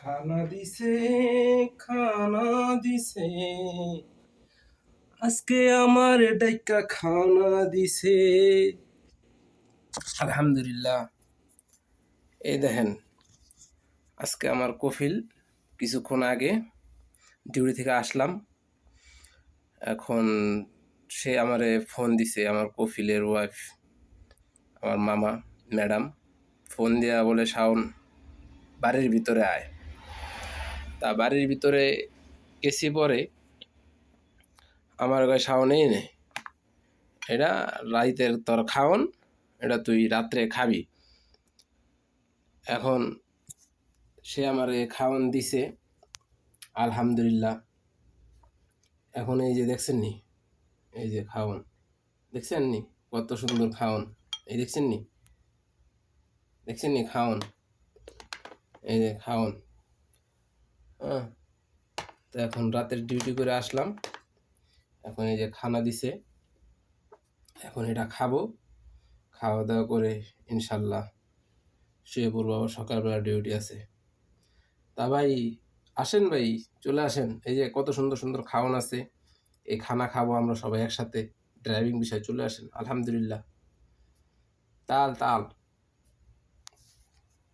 খানা দিছে খানা দিছে আজকে আমার ডাইকা খানা দিছে। আলহামদুলিল্লাহ। এই দেখেন, আজকে আমার কফিল কিছুক্ষণ আগে ডিউটি থেকে আসলাম। এখন সে আমারে ফোন দিছে, আমার কফিলের ওয়াইফ, আমার মামা ম্যাডাম ফোন দিয়া বলে, শাওন বাড়ির ভিতরে আয়। তা বাড়ির ভিতরে গেছি, পরে আমার গায়ে শাওনেই নেই, এটা রাইতের তোর খাওন, এটা তুই রাত্রে খাবি। এখন সে আমার খাওন দিছে, আলহামদুলিল্লাহ। এখন এই যে দেখছেন নি, এই যে খাওন দেখছেন নি, কত সুন্দর খাওন, এই দেখছেন নি, দেখছেন নি খাওন, এই যে খাওন। হ্যাঁ, তো এখন রাতের ডিউটি করে আসলাম, এখন এই যে খানা দিছে, এখন এটা খাবো, খাওয়া দাওয়া করে ইনশাল্লাহ শুয়ে পড়বো, আবার সকালবেলা ডিউটি আছে। তা ভাই আসেন, ভাই চলে আসেন, এই যে কত সুন্দর সুন্দর খাওয়ান আছে, এই খানা খাবো আমরা সবাই একসাথে। ড্রাইভিং বিষয়ে চলে আসেন, আলহামদুলিল্লাহ। তাল তাল।